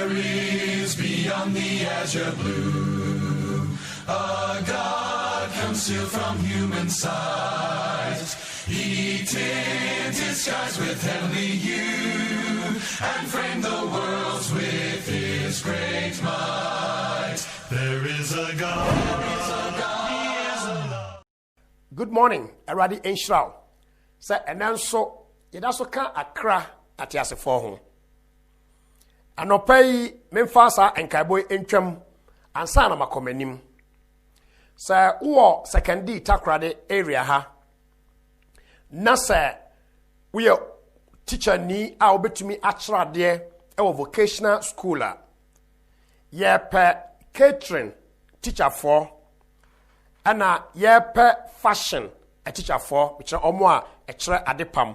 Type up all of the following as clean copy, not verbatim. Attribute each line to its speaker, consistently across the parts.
Speaker 1: there is beyond the azure blue a God concealed from human sight. He tinted skies with heavenly hue and framed the worlds with his great might. There is a God. There is a God. He is a love.
Speaker 2: Good morning, Eradi Enshraw. Say enanso yedaso kan akra atiase for ho. Anopai memfasa enkaiboy entwam ansa na makomanim. Say wo secondary takrade area ha. Na say we teacher ni a obetumi atrade e vocational school a ye pe catering teacher for ana ye pe fashion a teacher for which omo a ekere adepam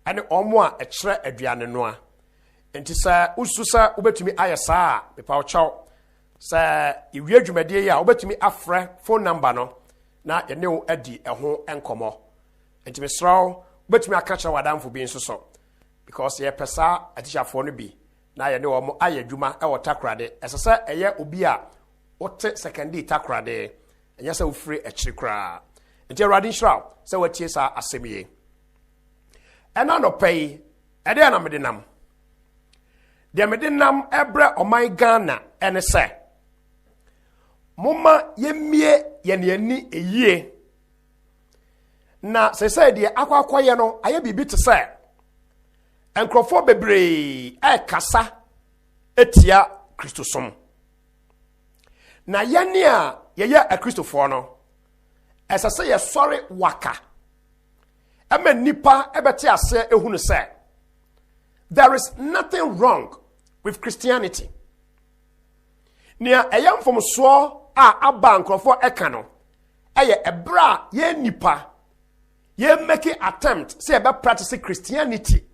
Speaker 2: ane omo a ekere aduane no a enti sa usu sa obetumi ayesa me pa ochaw sa iwie adwumade ya obetumi afre phone number no na ye ne wo adi eho enkomo enti me sraw obetumi akacha wadamfo bi nso because ye pesa a teacher for no bi na ye ne wo mo ayadwuma e wo takrade esese eye obi a wote secondary takrade enya sa ofre ekiri kra enti Eradi Enshraw sa watie sa asemiye ena no pay ede na medenam de medenam ebre oman Ghana ene se moma yemie ye ne ani eyie na se de akwakoye no aye bibi te se enkrofo bebre kasa etia Kristosom na yene a ye a Kristofo no esase ye sori waka ema nipa ebete ase ehunu se there is nothing wrong with Christianity. Nia eyam from so aba nkrofo eka no eye ebra ye nipa ye make attempt say ebe practice Christianity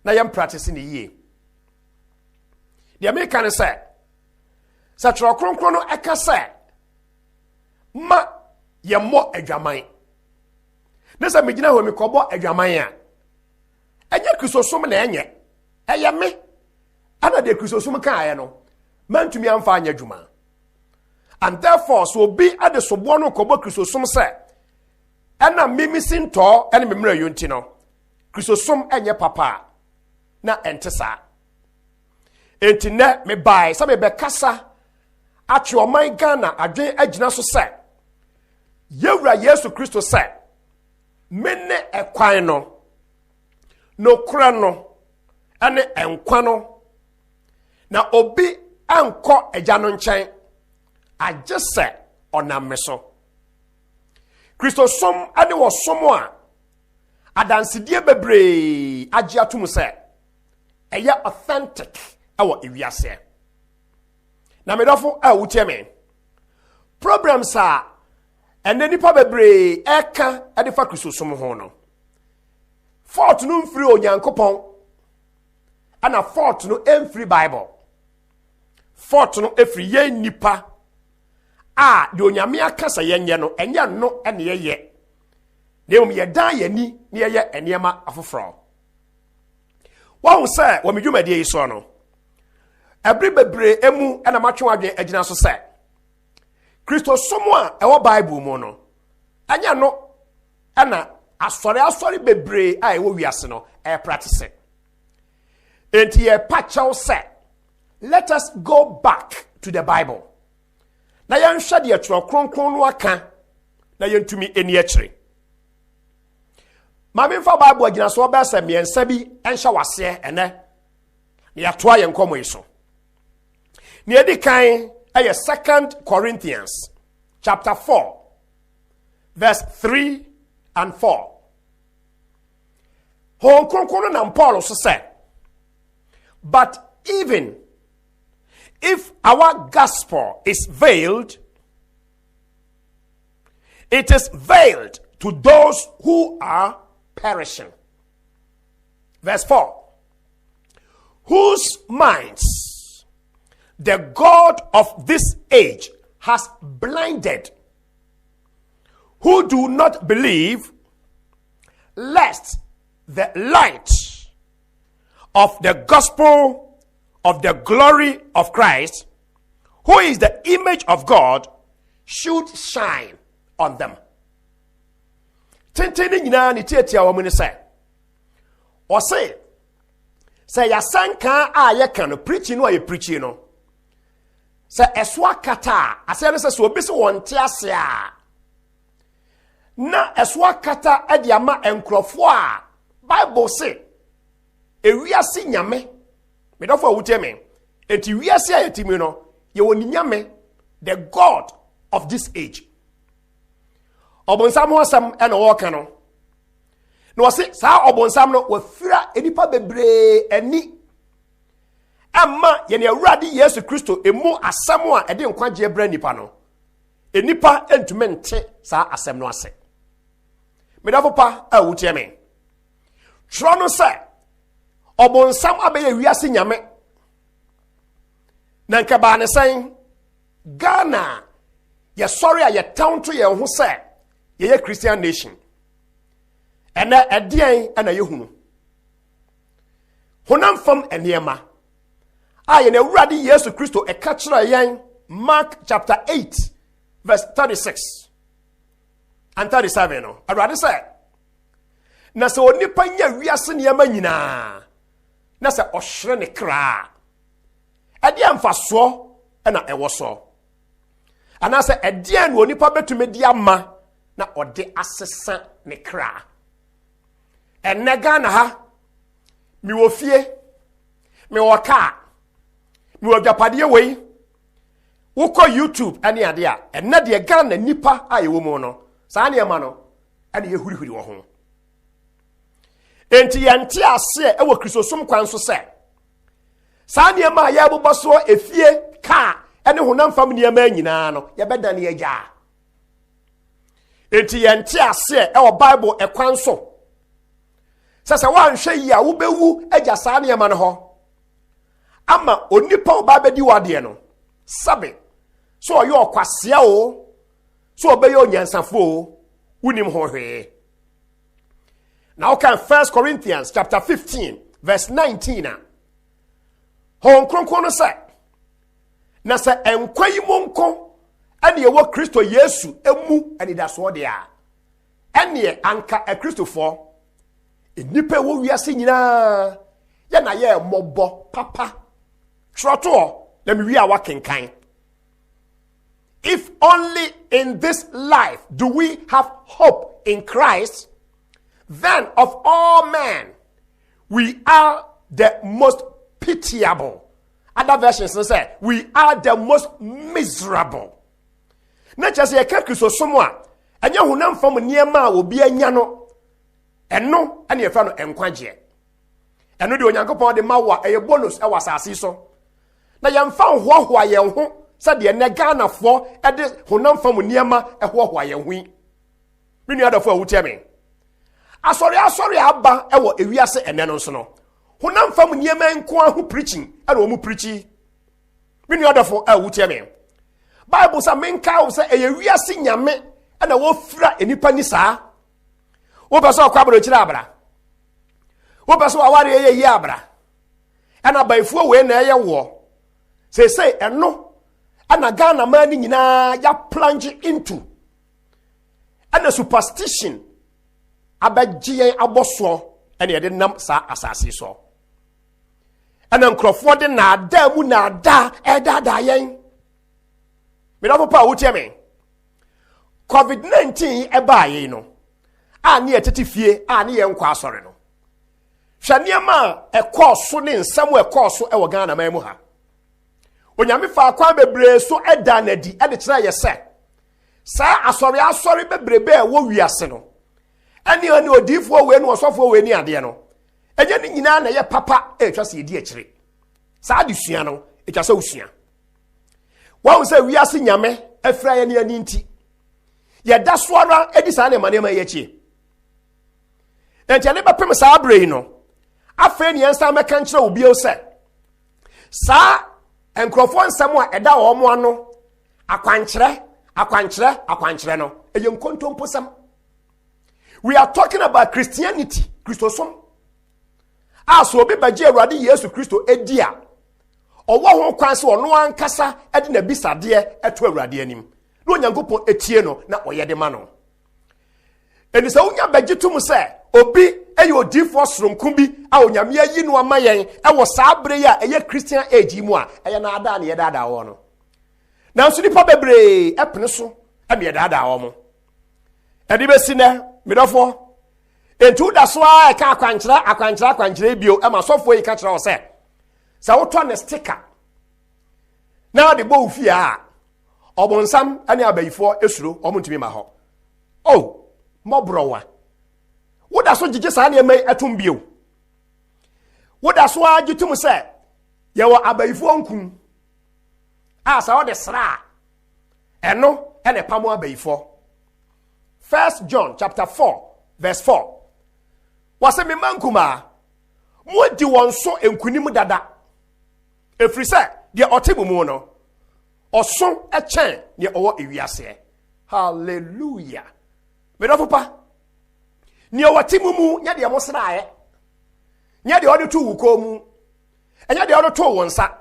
Speaker 2: na yam practice ni ye. The American say satro kronkron no eka say ma ye mo adwaman nesa megina ho mi kobo adwaman a enye Kristosom na enye eye me ana de Kristosom kan aye no mantumi amfa anya adwuma and therefore so be at the sobo no kobo Kristosom say ana mimisin to ene memra yonti no Kristosom enye papa na entesa enti ne me bai sa me be kasa atwe oman Ghana adwen agina so say Yewra Yesu Kristo say menne ekwan no kura no ane enkwa no na obi anko agya no nkyɛn agye sɛ ɔnam me so Kristosom ane wɔ som a adansedie bebree agye atum sɛ ɛyɛ authentic ɛwɔ ewiase na medɔfo a wotie me programs a ene nipa bebre eka edifa Kristosom ho no fort no mfiri onyankopon ana fort no emfiri Bible fort no efiri ye nipa a de onyame aka sa yenye no enye no ene ye na ye dan ye ni na ye enema afoforo wo se wo medwumade yi so no ebri bebre emu ana matwe adwen agina so se Kristosom a ewo Bible mu no anya no ana asori bebre a ewo wiase no practice enti ye pachaw say let us go back to the Bible na yanhwe de atro kronkron no aka na yentumi eni akire ma me fa Bible agina so ba se miensa bi enhya wase ene na yatoa ye nkomo iso ni edi kan 2 Corinthians chapter 4 verse 3 and 4. Hon kronkron na Paul so say, but even if our gospel is veiled, it is veiled to those who are perishing. Verse 4. Whose minds the God of this age has blinded, who do not believe, lest the light of the gospel of the glory of Christ, who is the image of God, should shine on them. Tenteni nyina ni tietia wo mu ne se. O se ya sanka a ye kan no preaching no a ye preaching no. Se eswa kata, ase ne se so obi se won te ase a. Na eswa kata e dia ma enkrofo a Bible say ewiase nyame me do for wutie me. Enti wiase a yetimi no ye woni nyame, the God of this age. Obonsam ho sam e no woka no. No wase sa obonsam no wafira enipa bebre ani. Amma ye ne Awurade Yesu Kristo emu asam a ede nkwagye bra nipa no. Enipa entume nte sa asem no ase. Medafo pa a wutie me. Tro no se obonsam abeye wiase nyame. Na nka ba ne san Ghana ye sorry a ye town to ye ho se ye Christian nation. Ena edien ena ye hunu. Honam fam eniema. Aye na Awurade Yesu Kristo e ka kira yen Mark chapter 8 verse 36 and 37 no. Awurade say na se onipa nya wiase niema nyina na se ohwere ne kra. Edien mfaso ena ewo so. Ana se edien no onipa betumi di ama na ode asesa ne kra. Enega na ha mi wo fie mi wo ka mi wo dwapade wei wo ko YouTube ane ade a enne de Ghana nipa a ye wo mu no saa ne ma no ane ye hurihuri wo ho. Enti yante ase e wo Kristosom kwan so se saa ne ma ya bobɔ so efie ka ene honam fam ne ma nyina no ye beda ne agya. Enti yante ase e wo Bible e kwan so sasa wan hwe yi a wo bewu agya saa ne ma no ho ama onipa oba bedi wade no sabe so oyo okwasea o so obeyo nyansafo o unim ho hwe. Now can 1 Corinthians chapter 15 verse 19 na hon kronkron no say na se enkwayi monko ane ye wo Kristo Yesu emu anidaso de a ene anka a Kristofo enipa wo wiase nyina ya na ye mobo papa troto let me wi awa kenkan. If only in this life do we have hope in Christ, then of all men we are the most pitiable. Other versions say we are the most miserable. Na just ye ka Kristosom a anya honam fam niema a obi anya no eno ane ye fa no enkwagye. Eno de Onyankopɔn de mawa eye bonus e wasase so. Na ye mfa hoahoa ye ho sa de ne Ghana fo e de honam fam niema e hoahoa ye ho. Minu adafo a wutie me. Asori aba e wo ewiase ene no so no. Honam fam niema nko ahu preaching e na omu preachi. Minu adafo a wutie me. Bible sa menka wo se eye wiase nyame e na wo fira enipa ni saa. Wo be so kwa bro kira abra. Wo be so aware ye yi abra. E na baifuo we na eye wo. Say eno ana Ghana man nyina ya plunge into ana superstition abagye aboso ene ye de nam sa asase so ana nkrofo de na ada mu na ada edada yen me do papa wutie me COVID-19 eba yen no ani etete fie ani ye nkwa asore no hwane ma ekoso ne nsam ekoso e wo Ghana man mu ha onyame fa kwa bebre so eda na di e de kira ye se sa asori bebrebe e wo wiase no ani ani odifo we no osofo we ni ade no enye ni nyina na ye papa e twa se di akire sa de sua no e twa se usua wa se wiase nyame afra ye ni ani nti ye da soara edi sa na mane ma ye chi enche le bepem sa abre no afa ni ensa meka nkire obi o se sa enkrofo nsam a eda wo mo ano akwankyere no eye nkontomposam. We are talking about Christianity, Christosom. So obi baje Awurade Yesu Kristo edia ɔwɔ ho kwan so ɔno ankasa ɛde na bisadeɛ ɛto Awurade anim na Onyankopɔn etie no na ɔyɛ de ma no eni sɛ wonya bagye tum sɛ obi ɛyɛ odifo soronko bi a Onyame ayi no ama yɛn ɛwɔ saa bere yi a ɛyɛ Christian age mu a ɛyɛ na ada na yɛ dada wɔ no nanso nipa bebree ɛpene so ɛme yɛ dada wɔ mo ɛde bɛsi nɛ medɔfo entu da so a ɛka akwankyerɛ bio ɛma sɔfo yi ka kyerɛ wo sɛ wotɔ ne sticker na de bɔ ofie a ɔbonsam ane abayifo esuro ɔmontumi ma hɔ mɔbrɔwa woda so gyegye saa ne mai atom bio woda so a gyetum sɛ yɛwɔ abayifo nkum a sa wode sra ɛno ɛne pamo abayifo 1 John chapter 4 verse 4 wase me mankuma modi wɔn so enkunim dada efiri sɛ deɛ ɔte mu no ɔso ɛkyɛn ne ɔwɔ ewiase hallelujah medɔfo pa ne ɔwɔte mu nya deɛ mo sraeɛ nya deɛ ɔde to wuko mu ɛnya deɛ ɔde to wɔn nsa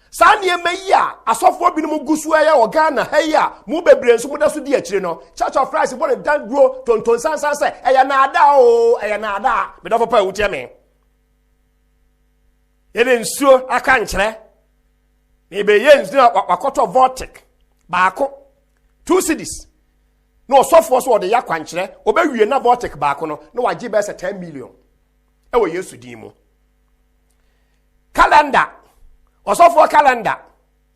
Speaker 2: saa nneɛma yi a asɔfoɔ binom gu so ɛyɛ wɔ Ghana ha yi a mo bebree nso mo da so di akyire no Church of Christ bɔ ne danduro tonton sansan sɛ ɛyɛ naada o ɛyɛ naada medɔfo pa wutie me yɛde nsuo aka nkyerɛ ne bɛyɛ nsuo wakɔtɔ vortic baako 2 cedis no ɔsɔfoɔ so ɔde yakwa nkyerɛ ɔbɛwie na vortic baako no na wagye bɛsɛ 10 million ɛwɔ Yesu din mu calendar ɔsɔfoɔ calendar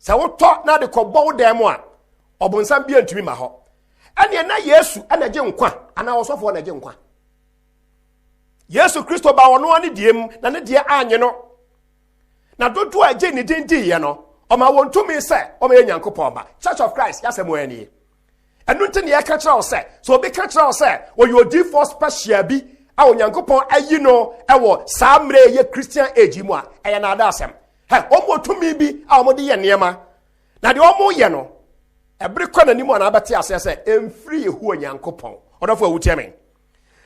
Speaker 2: sɛ wotɔ na de kɔbɔ wo dan mu a ɔbonsam bi antumi ma hɔ ɛne na Yesu ɛna gye nkwa ana ɔsɔfoɔ na gye nkwa Yesu Kristo ba wɔno ani die mu na ne die anye no na dodo a gye ne din diye no ɔma wɔntumi sɛ ɔma yɛ Nyankopɔn ba Church of Christ yasɛm wɔ ani ɛno nti ne yɛka kyerɛ wo sɛ so obi ka kyerɛ wo sɛ wɔyɛ odifo special bi a Onyankopɔn ayi no ɛwɔ saa mmerɛ yɛ Christian age mu a ɛyɛ na ada asɛm ɔmo tumi bi a ɔmo de yɛ nneɛma na deɛ ɔmo yɛ no ɛbere kɔ n'anim a na abɛte asɛ sɛ ɛmfiri Yehowa Nyankopɔn ɔdɔfo a wotie me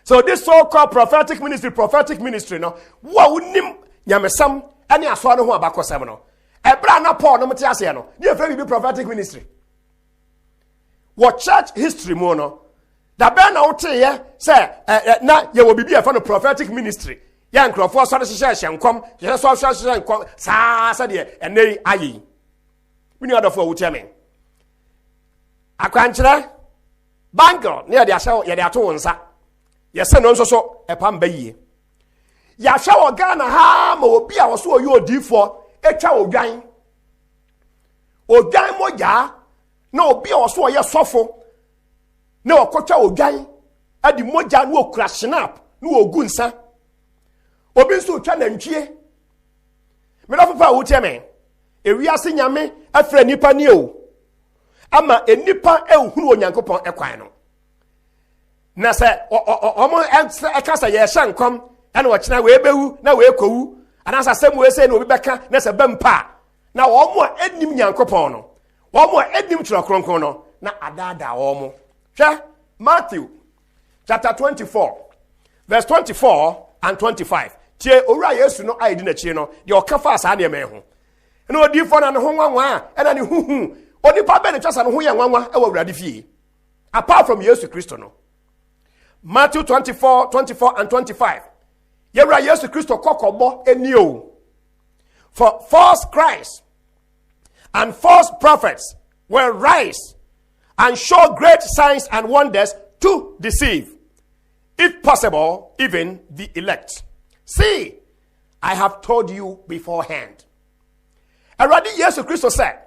Speaker 2: so this so-called prophetic ministry no wo a wonim nyamesam ɛne asoa no ho abakɔsɛm no ɛbere a na Paul no mte asɛ no ne yɛfrɛ bi prophetic ministry wɔ church history mu no da bɛn na woteyɛ sɛ na yɛwɔ bibi ɛfa no prophetic ministry yɛ nkurɔfoɔ sɔre hyehyɛ nkɔm hyehyɛ nkɔm saa sɛdeɛ ɛnɛ ayi wini adɔfoɔ a wotia me akwankyerɛ bangle ne yɛde ato wo nsa yɛsɛ no nso so ɛpam ba yie yɛahwɛ wɔ Ghana ha ma obi a wɔso ɔyɛ odiifoɔ ɛtwa odwan mogyaa na obi a wɔso ɔyɛ sɔfo na wɔkɔtwa odwan adi mogya na wɔkura shinap na wɔgu nsa obi nso twa nantwie medɔfo pa wotie me ewiase nyame afrɛ nipa ne o ama enipa ehunu Onyankopɔn ɛkwan no na sɛ ɔmo ɛka sɛ yɛhyɛ nkɔm ɛna wɔkyena weebewu na weekowu anasa sɛm weesɛ na obi bɛka na sɛ bɛmpa na wɔmo a enim Nyankopɔn no wɔmo a enim twerɛ kronkron no na adaada wɔmo hwɛ Matthew chapter 24 verse 24 and 25 tie owura Yesu no ayedi na chie no de ɔka saa ne ho na odifo na ne ho nwanwa ɛna ne huhu onipa bɛ ne twasa ne ho yɛ nwanwa ɛwɔ Awurade fie apart from Yesu Kristo no Matthew 24 and 25 yewura Yesu Kristo kokɔbɔ enio for false Christ and false prophets will rise and show great signs and wonders to deceive, if possible, even the elect. See, I have told you beforehand. Already Yesu Kristo said,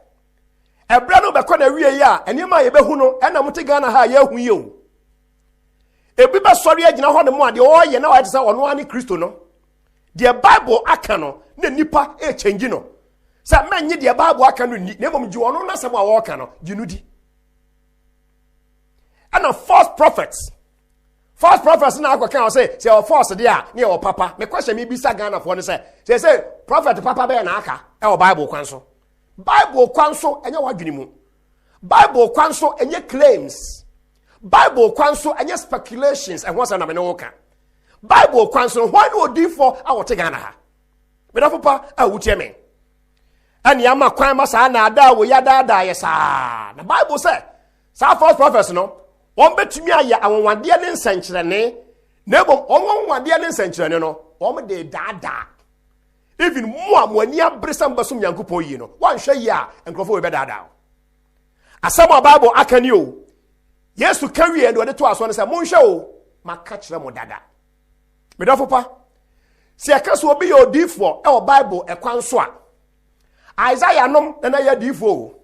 Speaker 2: Ebra no bɛkɔ na wie ya, enima yɛbɛhu no, ɛna mote Ghana ha yɛhu yi o. Ebi bɛ sɔre agyina hɔ ne mu a deɛ ɔyɛ na ɔyɛ te sɛ ɔno ani Kristo no. Deɛ Bible aka no, na nipa change no. Sɛ mɛnye deɛ Bible aka no ni, na mmom gye ɔno na sɛm a wɔka no, gye no di. And false prophets na akwa kan say false there na your papa me question me bisa Ghana for no say prophet papa be na aka e o Bible kwan so enye wadwene mu Bible kwan so enye claims Bible kwan so enye speculations and what's na me no ka Bible kwan so why no di for a wote Ghana ha me da papa a wutie me and yama kwan masana da wo yada da yesa. The Bible say, sa false prophets no, one betumi aya awonwade ne nsankyerene, na bom onwonwade ne nsankyerene no, won de dada. Even mo amani abresam basum Yankopon yi no, wan hwe yi a enkrofo we be dada. Asama Bible akani o. Yesu kawie ndo de to aso ne say monhwe o, maka kire mo dada. Medafo pa. Se akaso obi ye odifo e o Bible e kwan so a. Isaiah nom na ye difo.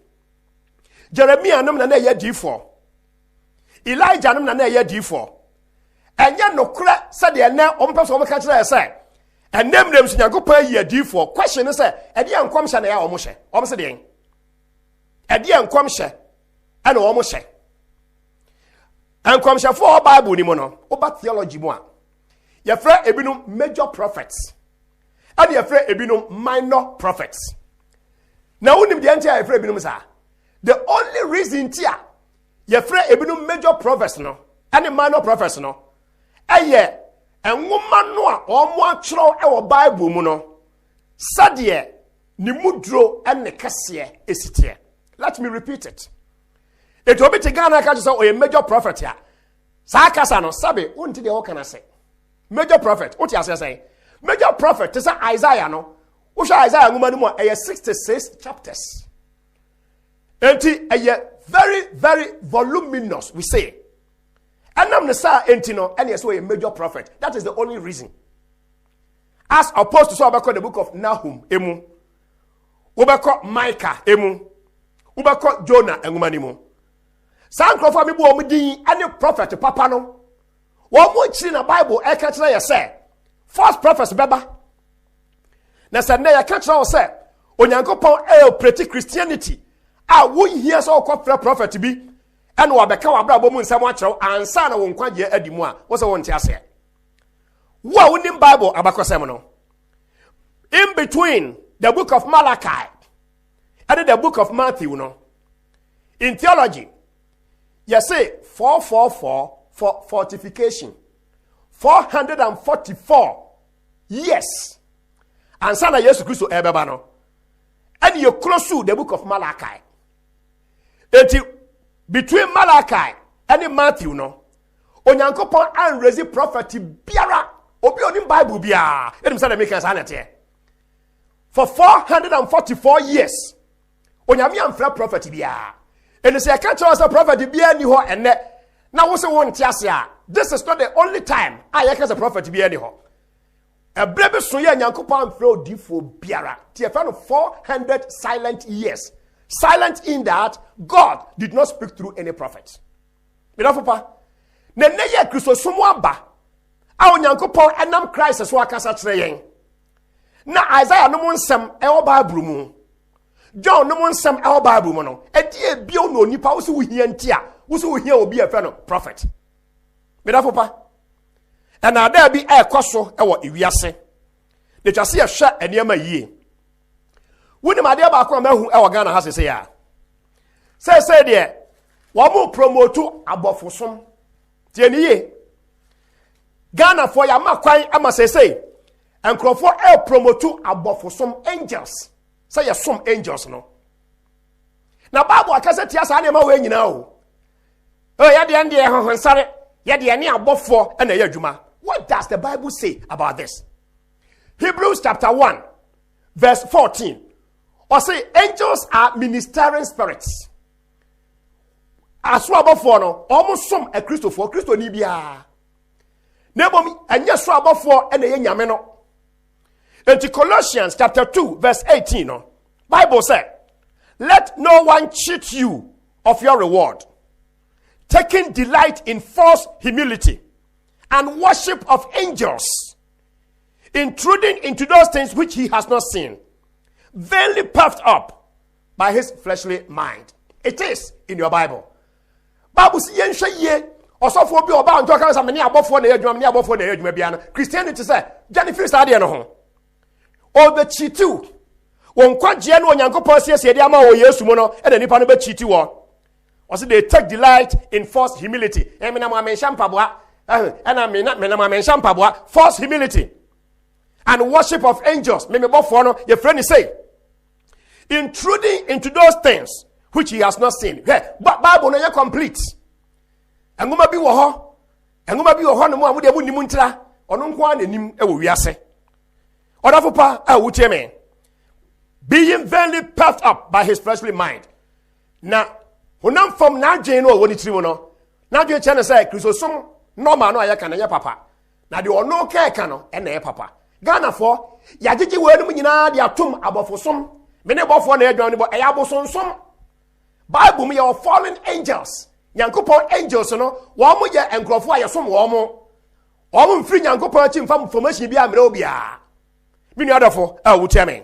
Speaker 2: Jeremiah nom na ye difo. Elijah nom na ye difo. Enye nokre se de na ompeso omka kire say enem dem so Yankopon yi difo. Question is say e de enkom hye na ya omo hye. Omo se de en. E de enkom hye ana omo hye. Enkom hye for Bible ni mo no. Oba theology mo a. Ye fra ebinum major prophets. And ye fra ebinum minor prophets. Now unim de enti ye fra ebinum sa. The only reason tia ye fra ebinum major prophets no and minor prophets no. Eye enwoma no a omo atwero e wo Bible mu no. Sade ni mudro ene kase esitie. Let me repeat it. It will be Ghana ka so o major prophet ya. Sa kasa no sabe unti de wo kana say. Major prophet, what you say? Major prophet is Isaiah no. Which Isaiah nguma no 66 chapters. Enti very very voluminous we say. Anam nesa enti no and yes a major prophet. That is the only reason. As opposed to so about the book of Nahum emu. Ubako Micah emu. Ubako Jonah nguma ni mu. San krofa mi bu omudin any prophet papa no. One more in the Bible, I can't tell you, say, false prophets, beba. Na Sunday, I can't tell you, say, Onyankopon pretty Christianity. I won't hear so called prophet to be, and what become a bravo moon somewhat, and son of one quite year edimua. What's I want to say? What in Bible about Semino? In between the book of Malachi and the book of Matthew, no. In theology, you say 444. For fortification 444 years and sana Jesus Christ ebeba no and you close to the book of Malachi between Malachi and Matthew no Onyankopon and raise prophet biara obi oni Bible bia edim say make us anete for 444 years onyame amfra prophet bia and say catch us a prophet bia ni ho enne. Now, this is not the only time I as a prophet to be anyhow. A brave soya Yankopon throw defo biara. TFN 400 silent years. Silent in that God did not speak through any prophet. Papa. Neneye Christo sumwaba. Our Yankopon enam Christ as wakasa trayen. Na Isaiah no monsem e Bible mu. John no monsem e Bible mu no. E die bio no nipa wo se wo hiantia. Wusu here will be a friend of prophet. Medafopa. And now there be a coso ewo iwiase. They just see a shot and yama ye. When my dear Bakron who our Ghana has to say ya. Say there. One more promote to above for some. Tieni Ghana for ya makwai ama say. And Crawford el promote to above for some angels. Say ya some angels no. Now Bible akase tia sa na ma we nyina o. Oh, yeah, the end of sorry. Yeah, the end of for and a juma. What does the Bible say about this? Hebrews chapter 1, verse 14. Or say, angels are ministering spirits. As well before, no, almost some a Christo for Christo Nibia. Nebomi, and yes, about for and a yameno. And Colossians chapter 2, verse 18. No, Bible said, let no one cheat you of your reward, taking delight in false humility and worship of angels, intruding into those things which he has not seen, vainly puffed up by his fleshly mind. It is in your Bible. Bible says, also for be about to come many above for the age, Christianity say, Jennifer study no. Or the chitu. Won kwa jiano Nyankopon sie de ama wo Yesu mu no, e de nipa no be chiti wo. Also, they take delight in false humility. False humility and worship of angels. Your friend is saying, intruding into those things which he has not seen. Hey, but Bible no complete. Enguma bi wo ho. Enguma bi wo ho no mo amode mu ntra. Ono nko ananim e wo wiase. Odafo pa a wutie me. Being very puffed up by his fleshly mind. Na honam fam na adwen no woni tiri mu no. Na adwen che na say Christosom normal no ayeka na ye papa. Na de ono ka eka no e na ye papa. Ghana for yagigi we no nyina de atom abofosom. Me ne bofo na adwan no bo e abosonsom. Bible me your fallen angels. Yankopon angels no wo mo ye enkrofo ayesom wo mo. Wo mo mfiri Yankopon achi mfa information bi amre obia. Me nu adofo a wutie me.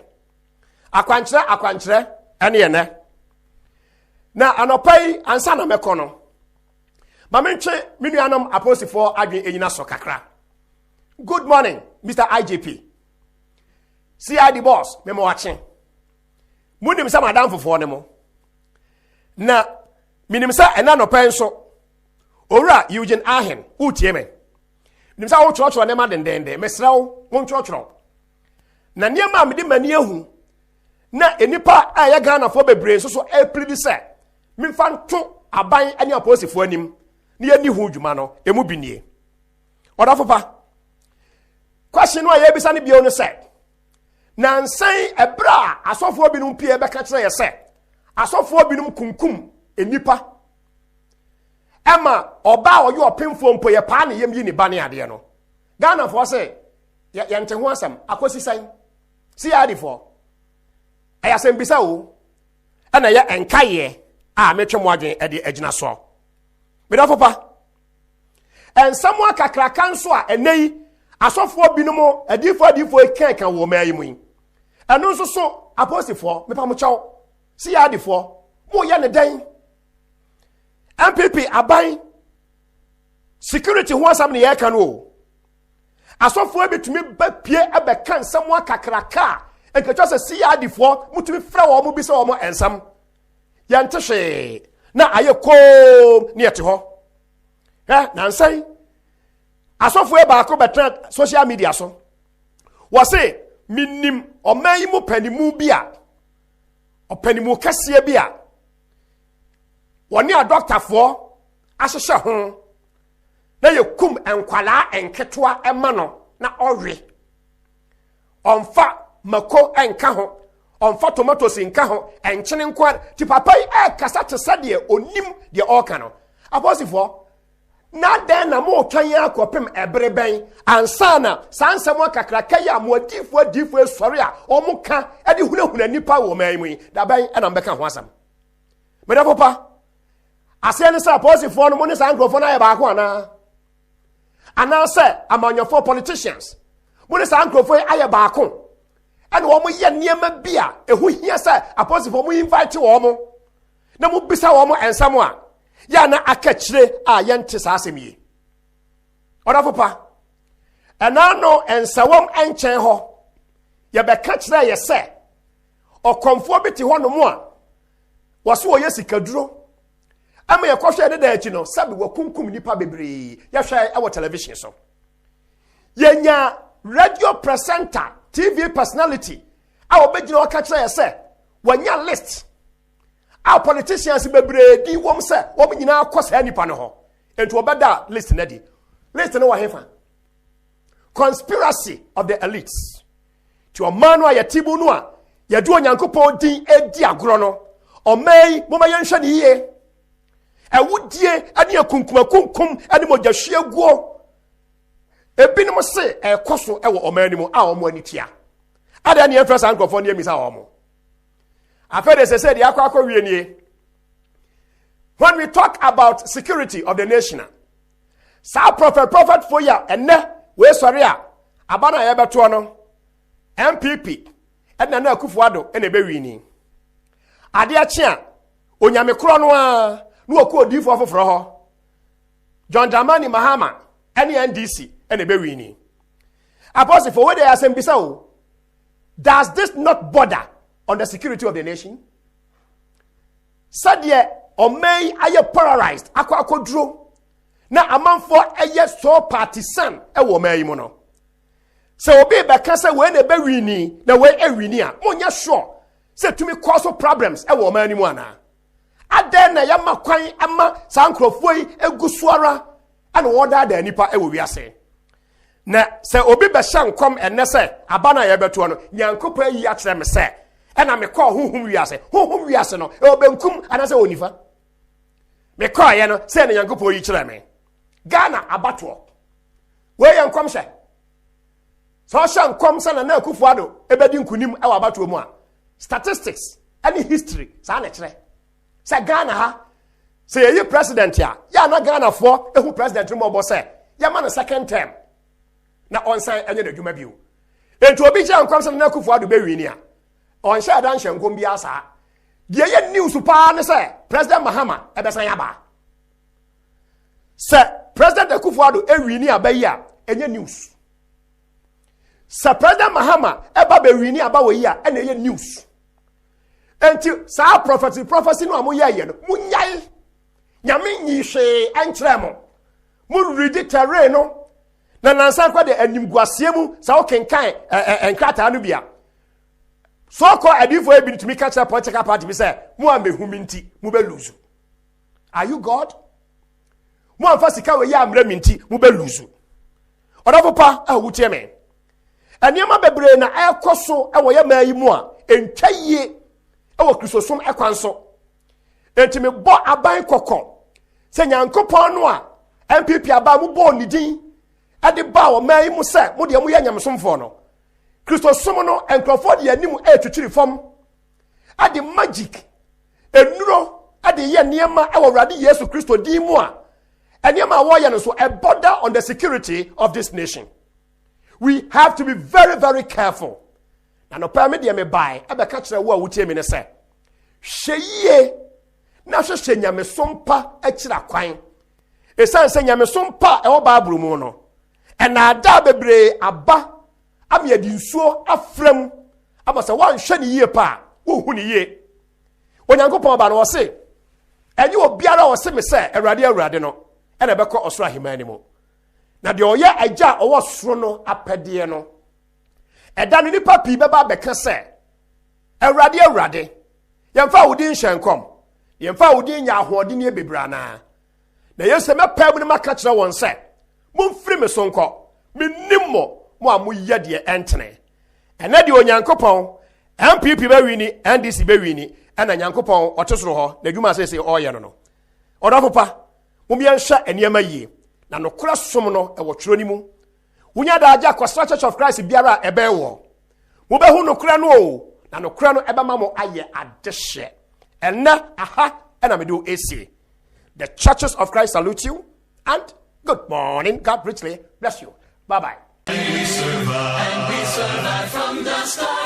Speaker 2: Akwankyere ene ye ne. Na anopai ansa na mekọ no. Ma mentwe me nuanom apostifo adwen enyina so kakra. Good morning, Mr. IGP. CID boss, me mo wache. Munim sa madam fofo ne mo. Na minim sa ena no pen so. Owura Eugene Ahen, utie me. Minim sa wo choro ne ma dendende, mesrawo, wo choro. Na niema me de mani ehu. Na enipa a ya Ghana fo bebre so apridi se. Mimfa nto aban ani aposifo anim. Ni ani hu dwuma no, emu binie. Odafo pa. Question no ye bisa ne bio no se. Na nsan ebra asofo binum pie be ka kire ye se. Asofo binum kunkum enipa. Emma oba oyo opemfo mpo ye pa na yem yi ni ba ne ade no. Ghana fo se ye nte ho asam akosi san. Si ade fo. Aya sem bisa o. Ana ye enkaye a metwe mo adwen e de agina so. Me da papa. En samwa kakraka nso a enei asofo binom adifo ekenka wo mayi mu. Eno nso so apostifo me pa mo chaw. Si ya adifo mo ye ne den. MPP aban security ho asam ne ye kan o. Asofo betumi ba pie ebe kan samwa kakraka enketwa se si ya adifo mutumi fra wo mo bi se wo mo ensam. Yantehwe na aye ko ne yete ho. Na nsai asofo e ba ko betra social media so wo se minim oman mu panimu bia opanimu kase bia woni a doctor fo ahehye ho na yekum enkwala enketoa ema no na owe onfa mako enka ho onfa tomatoes nka ho enkyene nkwa ti papa e kasa te sade onim de oka no aposifo na den na mo twan akopem ebreben ansana sansamo kakraka ya mo adifo esori a omuka e de hunahuna nipa wo man mu da ban e na mbeka ho asam me da papa ase ne sa aposifo no mo ne san grofo na ya ba ko ana se amanyofo politicians mo ne san grofo aye ba ko and wo mo ye niema bia ehu hia se aposifo mo invite wo mo na mo bisa wo mo ensamo a ya na akachire a yente sa asemi odafo pa ana no ensawom enchen ho ye be ka kire ye se okomfo biti ho no mo a waso wo yesikaduro ama ye kohwe de da achi no sabe wakunkum nipa bebre ye hwe e wo television so yenya radio presenter TV personality a obegina o ka kire ye se wanya list our politicians bebre di wom se wom nyina akosa nipa no ho ento obeda list na di list no wa hefa conspiracy of the elites to a man wa yatibu no a yadu onyankopon din edi agoro no omai moma yenhwe ne yie awudie ane akunkum ane mogahwe guo ebinom se ekoso ewo omanimu a omo anitia ada ne enfrasa ankofo ne emisa omo afede se said yakwa wie nie. When we talk about security of the nation, sa prophet for ya enne we sorry a abana ye beto no MPP na na Akufo-Addo ene be wi ni ade a che a onyame kro no a no oku odifo foforo ho John Dramani Mahama ene NDC ene be wi ni apostle for we dey asembisa o. Does this not border on the security of the nation? Sadye omei aye polarized akwadro na amanfo aye so partisan e wo mai mu no. Se obi be ka se we na be wini na we ewini a monya sure say to me cause problems e wo man ni mu ana aden na yama kwan ama sankrofo yi egusuara ana woda da nipa e wo wiase na se obi be hyankom enne se abana ye beto no nyankopɔ yi akyerɛ me se ɛna me kɔ honhom wiase no e obenkum ana se onifa me kɔ ye no se na nyankopɔ yi kyerɛ me Ghana abato we yankom hye so hyankom se na Akufo-Addo ebedi nkunim e wa abato mu a statistics any history sa na kyerɛ se Ghana ha se ye president ya na Ghana fo ehu president mo bo se ya ma no second term na onsan enye na dwuma bio enti obi kya nkwam se na Akufo-Addo be wi ni a on sha dan hyankom bi asa de ye news pa ne se President Mahama e be san ya ba se President Akufo-Addo e wi ni abayi a enye news se President Mahama e ba be wi ni aba yi a ena ye news enti sa prophecy no amoye no munyai nyame nyihwe ankyerɛ mo mu read terrain no na nansan kwa de animguasie mu sa o kenkan enkrata no bia so called adifo ebi ntumi ka kyerɛ political party bi sɛ mu amehumi nti mu be lose. Are you God? Mu amfa sika we ya amra minti mu be lose. Odafo pa a wutie me eniema bebre na ekoso e wo ye mayi mu a entwaye e wo kristosom ekwanso enti me bo aban kokko se nyankopon no a MPP aba mu bo ni din ade ba wo mayi mu se mu de mu ye nyamsomfo no kristosom no enkrofo de anim etwitwiri fam ade magic enuro ade ye niema e wo Awurade Yesu Kristo din mu a eniema wo ye no so a border on the security of this nation. We have to be very, very careful. Na no permit me buy ebe ka kire wo a wutie me ne se hweye na hwehwe nyamesompa akira kwan esan se nyamesompa e wo Bible mu no ena ada bebre aba ame adi nsuo afram abasa wan hwe ne yie pa wo hu ne yie onyankopɔn ba no wo se enye obiara wo se me se Awurade no ena bɛkɔ ɔsoro ahemani mu na de oye agya owo soro no apɛde no ɛda no nipa pii bɛba bɛka sɛ Awurade yɛmfa wo din hyenkom yɛmfa wo din nya ahoɔden ne bebrana na yɛsɛ mɛpɛ mu ne maka kyerɛ wɔn sɛ momfiri me so nkɔ mennim mo a moyɛ deɛ ɛntene ɛnɛ de onyankopɔn MPP bɛwi ni NDC bɛwi ni ɛna nyankopɔn ɔte soro hɔ na adwuma sɛ ɔyɛ no ɔdɔfo pa momiɛnhwɛ aniɛma yie na nokora som no ɛwɔ twerɛ ni mu wonya da agya Kwasra Church of Christ biara ɛbɛwɔ mobɛhu nokora no o na nokora no ɛbɛma mo ayɛ adehye ɛnɛ aha ɛna mede wo esi the Churches of Christ salute you and good morning. God richly bless you. Bye bye.
Speaker 1: And we survive from the start.